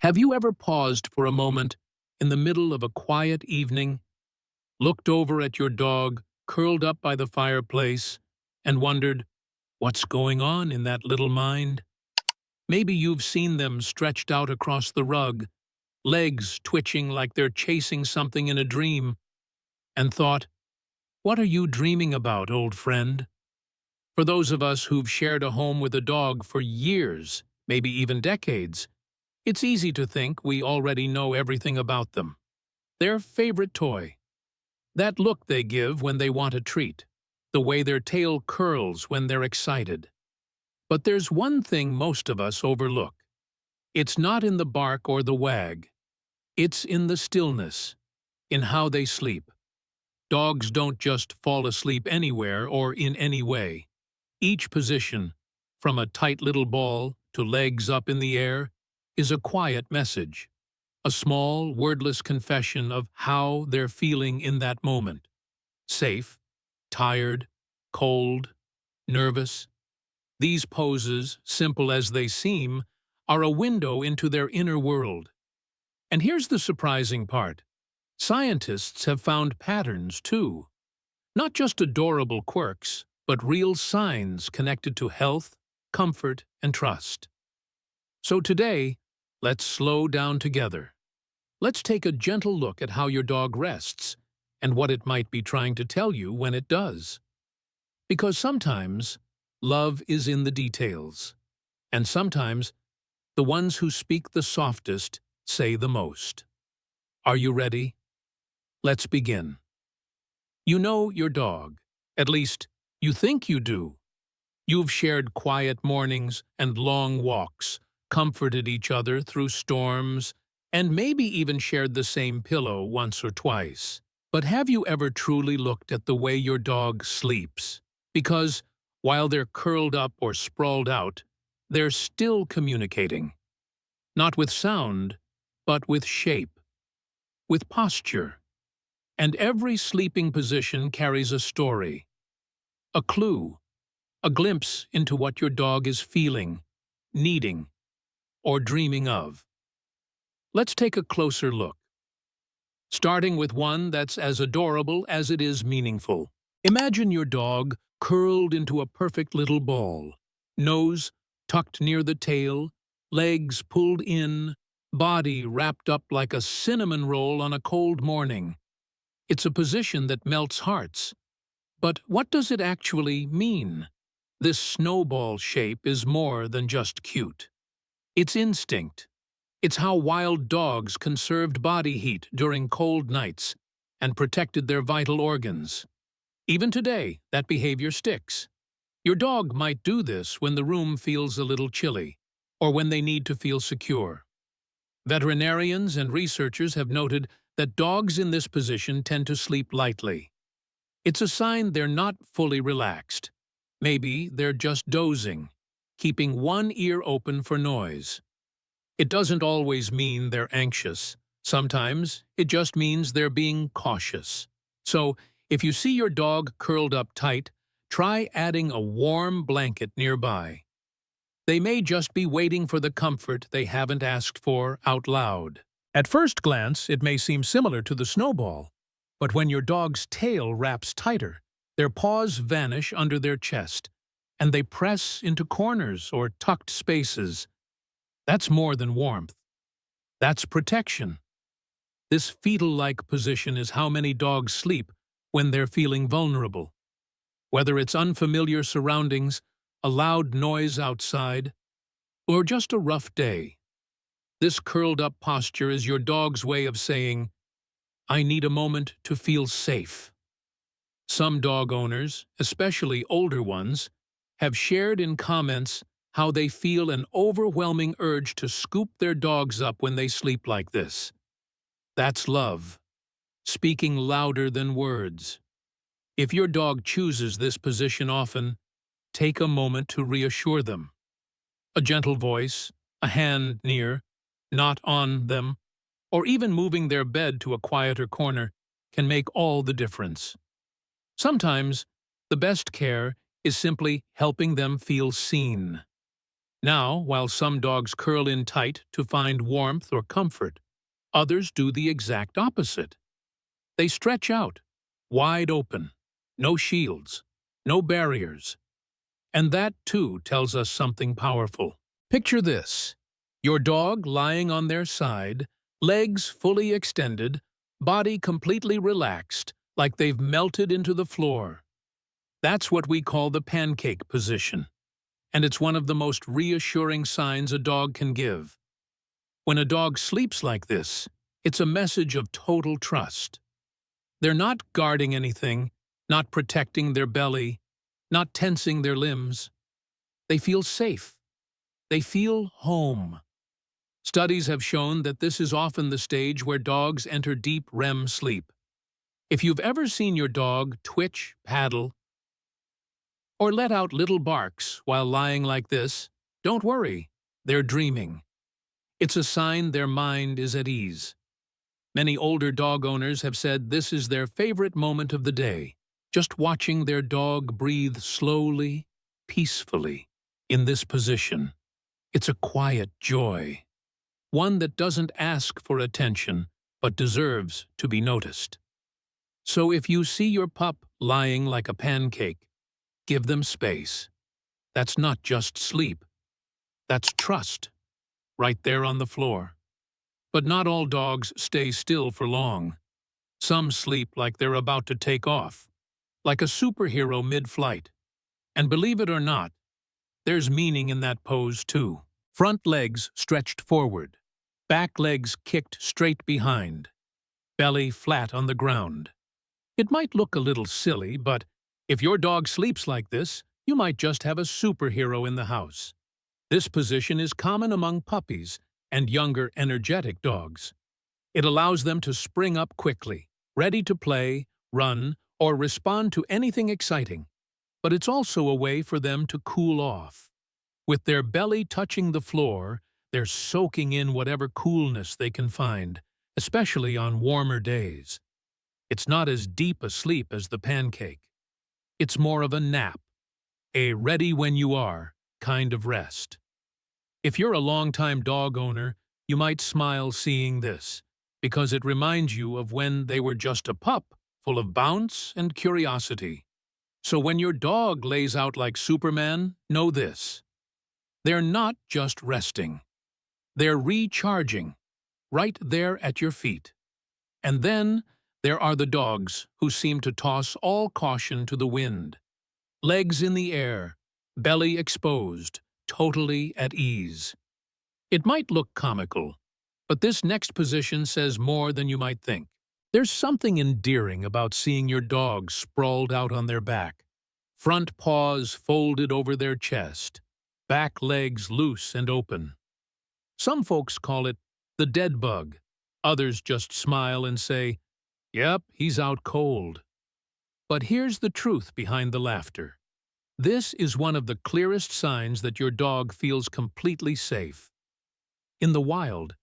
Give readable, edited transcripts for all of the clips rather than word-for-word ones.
Have you ever paused for a moment in the middle of a quiet evening, looked over at your dog curled up by the fireplace, and wondered, what's going on in that little mind? Maybe you've seen them stretched out across the rug, legs twitching like they're chasing something in a dream, and thought, what are you dreaming about, old friend? For those of us who've shared a home with a dog for years, maybe even decades, it's easy to think we already know everything about them. Their favorite toy, that look they give when they want a treat, the way their tail curls when they're excited. But there's one thing most of us overlook. It's not in the bark or the wag. It's in the stillness, in how they sleep. Dogs don't just fall asleep anywhere or in any way. Each position, from a tight little ball to legs up in the air, is a quiet message, a small, wordless confession of how they're feeling in that moment. Safe, tired, cold, nervous. These poses, simple as they seem, are a window into their inner world. And here's the surprising part. Scientists have found patterns, too. Not just adorable quirks, but real signs connected to health, comfort, and trust. So today, let's slow down together. Let's take a gentle look at how your dog rests and what it might be trying to tell you when it does. Because sometimes, love is in the details. And sometimes, the ones who speak the softest say the most. Are you ready? Let's begin. You know your dog. At least, you think you do. You've shared quiet mornings and long walks, comforted each other through storms, and maybe even shared the same pillow once or twice. But have you ever truly looked at the way your dog sleeps? Because while they're curled up or sprawled out, they're still communicating. Not with sound, but with shape, with posture. And every sleeping position carries a story, a clue, a glimpse into what your dog is feeling, needing, or dreaming of. Let's take a closer look, starting with one that's as adorable as it is meaningful. Imagine your dog curled into a perfect little ball, nose tucked near the tail, legs pulled in, body wrapped up like a cinnamon roll on a cold morning. It's a position that melts hearts. But what does it actually mean? This snowball shape is more than just cute. It's instinct. It's how wild dogs conserved body heat during cold nights and protected their vital organs. Even today, that behavior sticks. Your dog might do this when the room feels a little chilly, or when they need to feel secure. Veterinarians and researchers have noted that dogs in this position tend to sleep lightly. It's a sign they're not fully relaxed. Maybe they're just dozing, keeping one ear open for noise. It doesn't always mean they're anxious. Sometimes it just means they're being cautious. So, if you see your dog curled up tight, try adding a warm blanket nearby. They may just be waiting for the comfort they haven't asked for out loud. At first glance, it may seem similar to the snowball, but when your dog's tail wraps tighter, their paws vanish under their chest, and they press into corners or tucked spaces. That's more than warmth. That's protection. This fetal-like position is how many dogs sleep when they're feeling vulnerable. Whether it's unfamiliar surroundings, a loud noise outside, or just a rough day, this curled-up posture is your dog's way of saying, I need a moment to feel safe. Some dog owners, especially older ones, have shared in comments how they feel an overwhelming urge to scoop their dogs up when they sleep like this. That's love, speaking louder than words. If your dog chooses this position often, take a moment to reassure them. A gentle voice, a hand near, not on them, or even moving their bed to a quieter corner can make all the difference. Sometimes, the best care is simply helping them feel seen. Now, while some dogs curl in tight to find warmth or comfort, others do the exact opposite. They stretch out, wide open, no shields, no barriers. And that, too, tells us something powerful. Picture this: your dog lying on their side, legs fully extended, body completely relaxed, like they've melted into the floor. That's what we call the pancake position, and it's one of the most reassuring signs a dog can give. When a dog sleeps like this, it's a message of total trust. They're not guarding anything, not protecting their belly, not tensing their limbs. They feel safe. They feel home. Studies have shown that this is often the stage where dogs enter deep REM sleep. If you've ever seen your dog twitch, paddle, or let out little barks while lying like this, don't worry, they're dreaming. It's a sign their mind is at ease. Many older dog owners have said this is their favorite moment of the day, just watching their dog breathe slowly, peacefully, in this position. It's a quiet joy, one that doesn't ask for attention, but deserves to be noticed. So if you see your pup lying like a pancake, give them space. That's not just sleep. That's trust, right there on the floor. But not all dogs stay still for long. Some sleep like they're about to take off, like a superhero mid-flight. And believe it or not, there's meaning in that pose too. Front legs stretched forward, back legs kicked straight behind, belly flat on the ground. It might look a little silly, but if your dog sleeps like this, you might just have a superhero in the house. This position is common among puppies and younger, energetic dogs. It allows them to spring up quickly, ready to play, run, or respond to anything exciting. But it's also a way for them to cool off. With their belly touching the floor, they're soaking in whatever coolness they can find, especially on warmer days. It's not as deep a sleep as the pancake. It's more of a nap, a ready-when-you-are kind of rest. If you're a long-time dog owner, you might smile seeing this, because it reminds you of when they were just a pup, full of bounce and curiosity. So when your dog lays out like Superman, know this: they're not just resting. They're recharging, right there at your feet. And then there are the dogs who seem to toss all caution to the wind. Legs in the air, belly exposed, totally at ease. It might look comical, but this next position says more than you might think. There's something endearing about seeing your dog sprawled out on their back, front paws folded over their chest, back legs loose and open. Some folks call it the dead bug. Others just smile and say, "Yep, he's out cold." But here's the truth behind the laughter. This is one of the clearest signs that your dog feels completely safe. In the wild,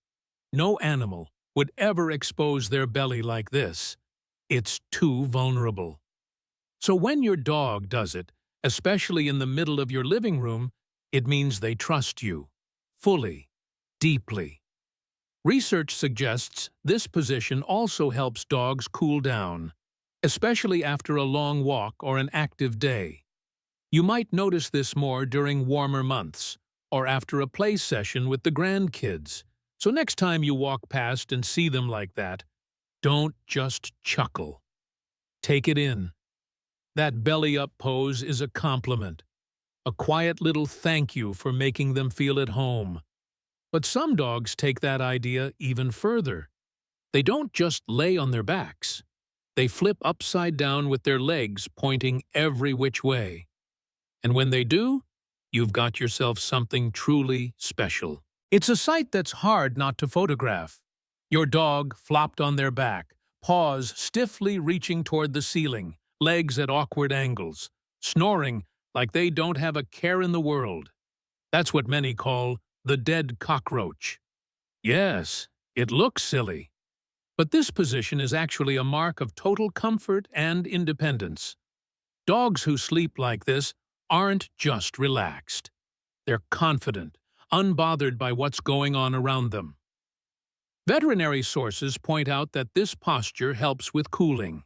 no animal would ever expose their belly like this. It's too vulnerable. So when your dog does it, especially in the middle of your living room, it means they trust you, fully, deeply. Research suggests this position also helps dogs cool down, especially after a long walk or an active day. You might notice this more during warmer months or after a play session with the grandkids. So next time you walk past and see them like that, don't just chuckle. Take it in. That belly-up pose is a compliment, a quiet little thank you for making them feel at home. But some dogs take that idea even further. They don't just lay on their backs. They flip upside down with their legs pointing every which way. And when they do, you've got yourself something truly special. It's a sight that's hard not to photograph. Your dog flopped on their back, paws stiffly reaching toward the ceiling, legs at awkward angles, snoring like they don't have a care in the world. That's what many call the dead cockroach. Yes, it looks silly, but this position is actually a mark of total comfort and independence. Dogs who sleep like this aren't just relaxed. They're confident, unbothered by what's going on around them. Veterinary sources point out that this posture helps with cooling.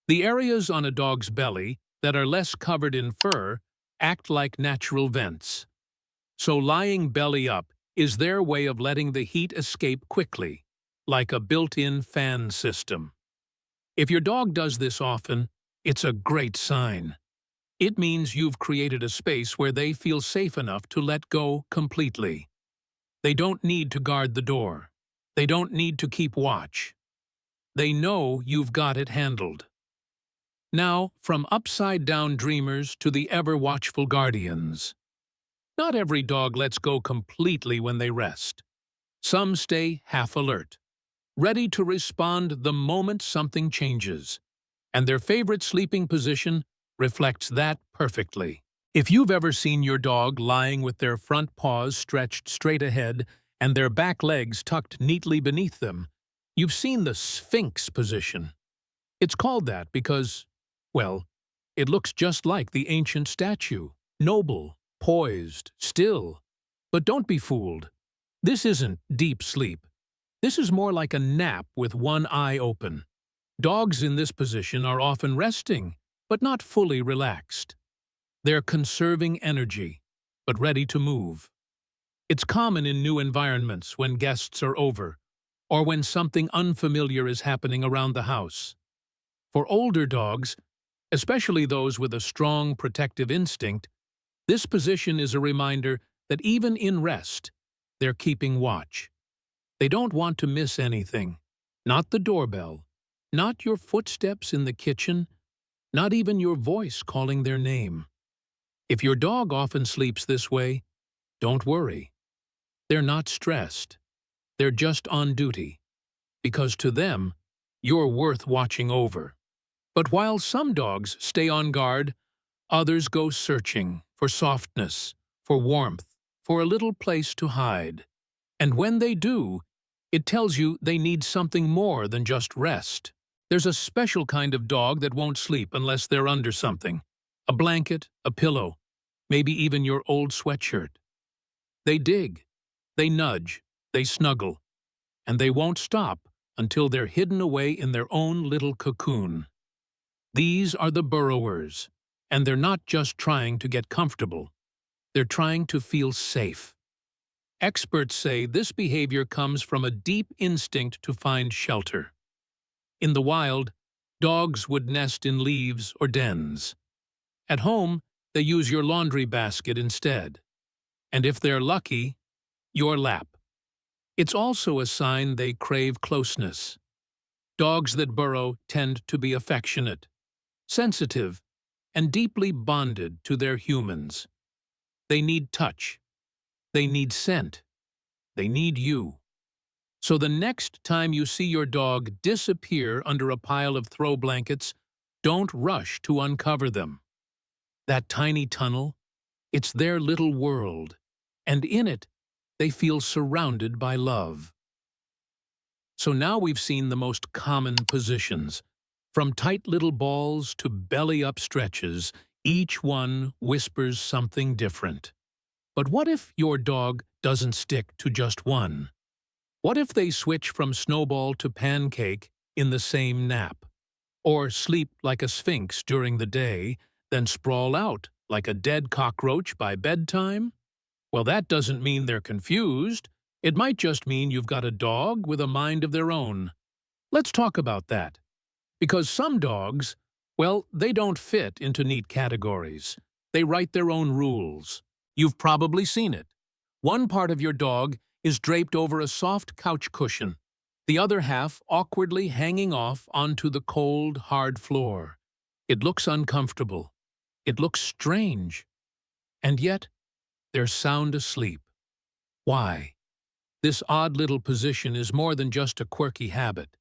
The areas on a dog's belly that are less covered in fur act like natural vents. So lying belly up is their way of letting the heat escape quickly, like a built-in fan system. If your dog does this often, it's a great sign. It means you've created a space where they feel safe enough to let go completely. They don't need to guard the door. They don't need to keep watch. They know you've got it handled. Now, from upside-down dreamers to the ever-watchful guardians. Not every dog lets go completely when they rest. Some stay half-alert, ready to respond the moment something changes. And their favorite sleeping position reflects that perfectly. If you've ever seen your dog lying with their front paws stretched straight ahead and their back legs tucked neatly beneath them, you've seen the Sphinx position. It's called that because, well, it looks just like the ancient statue, noble, poised, still. But don't be fooled. This isn't deep sleep. This is more like a nap with one eye open. Dogs in this position are often resting, but not fully relaxed. They're conserving energy, but ready to move. It's common in new environments when guests are over, or when something unfamiliar is happening around the house. For older dogs, especially those with a strong protective instinct, this position is a reminder that even in rest, they're keeping watch. They don't want to miss anything, not the doorbell, not your footsteps in the kitchen, not even your voice calling their name. If your dog often sleeps this way, don't worry. They're not stressed. They're just on duty, because to them, you're worth watching over. But while some dogs stay on guard, others go searching for softness, for warmth, for a little place to hide. And when they do, it tells you they need something more than just rest. There's a special kind of dog that won't sleep unless they're under something. A blanket, a pillow, maybe even your old sweatshirt. They dig, they nudge, they snuggle, and they won't stop until they're hidden away in their own little cocoon. These are the burrowers, and they're not just trying to get comfortable. They're trying to feel safe. Experts say this behavior comes from a deep instinct to find shelter. In the wild, dogs would nest in leaves or dens. At home, they use your laundry basket instead. And if they're lucky, your lap. It's also a sign they crave closeness. Dogs that burrow tend to be affectionate, sensitive, and deeply bonded to their humans. They need touch. They need scent. They need you. So the next time you see your dog disappear under a pile of throw blankets, don't rush to uncover them. That tiny tunnel, it's their little world, and in it, they feel surrounded by love. So now we've seen the most common positions. From tight little balls to belly-up stretches, each one whispers something different. But what if your dog doesn't stick to just one? What if they switch from Snowball to Pancake in the same nap? Or sleep like a Sphinx during the day, then sprawl out like a dead cockroach by bedtime? Well, that doesn't mean they're confused. It might just mean you've got a dog with a mind of their own. Let's talk about that. Because some dogs, well, they don't fit into neat categories. They write their own rules. You've probably seen it. One part of your dog is draped over a soft couch cushion, the other half awkwardly hanging off onto the cold, hard floor. It looks uncomfortable. It looks strange. And yet, they're sound asleep. Why? This odd little position is more than just a quirky habit.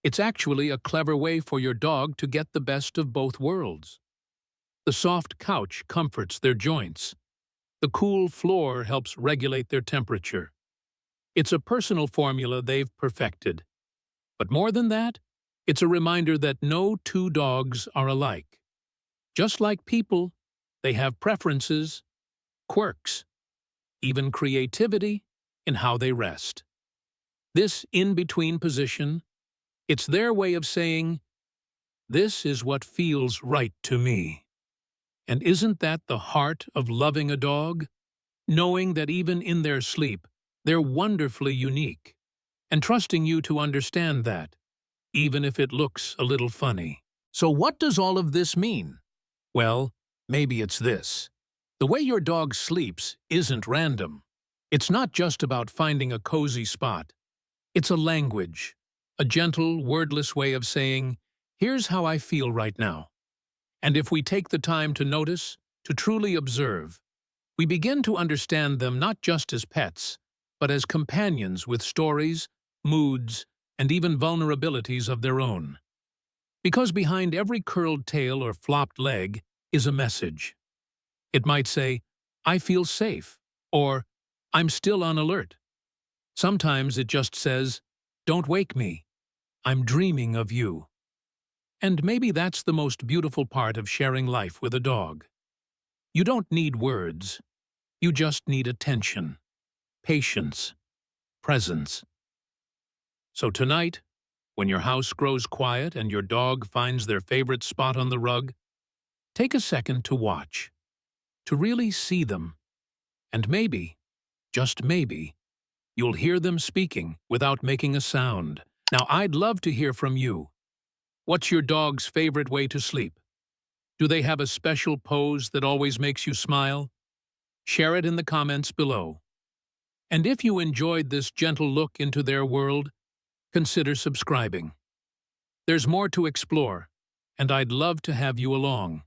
It's actually a clever way for your dog to get the best of both worlds. The soft couch comforts their joints. The cool floor helps regulate their temperature. It's a personal formula they've perfected. But more than that, it's a reminder that no two dogs are alike. Just like people, they have preferences, quirks, even creativity in how they rest. This in-between position, it's their way of saying, "This is what feels right to me." And isn't that the heart of loving a dog? Knowing that even in their sleep, they're wonderfully unique, and trusting you to understand that, even if it looks a little funny. So what does all of this mean? Well, maybe it's this. The way your dog sleeps isn't random. It's not just about finding a cozy spot. It's a language, a gentle, wordless way of saying, "Here's how I feel right now." And if we take the time to notice, to truly observe, we begin to understand them not just as pets, but as companions with stories, moods, and even vulnerabilities of their own. Because behind every curled tail or flopped leg is a message. It might say, "I feel safe," or "I'm still on alert." Sometimes it just says, "Don't wake me. I'm dreaming of you." And maybe that's the most beautiful part of sharing life with a dog. You don't need words. You just need attention, patience, presence. So tonight, when your house grows quiet and your dog finds their favorite spot on the rug, take a second to watch, to really see them. And maybe, just maybe, you'll hear them speaking without making a sound. Now, I'd love to hear from you. What's your dog's favorite way to sleep? Do they have a special pose that always makes you smile? Share it in the comments below. And if you enjoyed this gentle look into their world, consider subscribing. There's more to explore, and I'd love to have you along.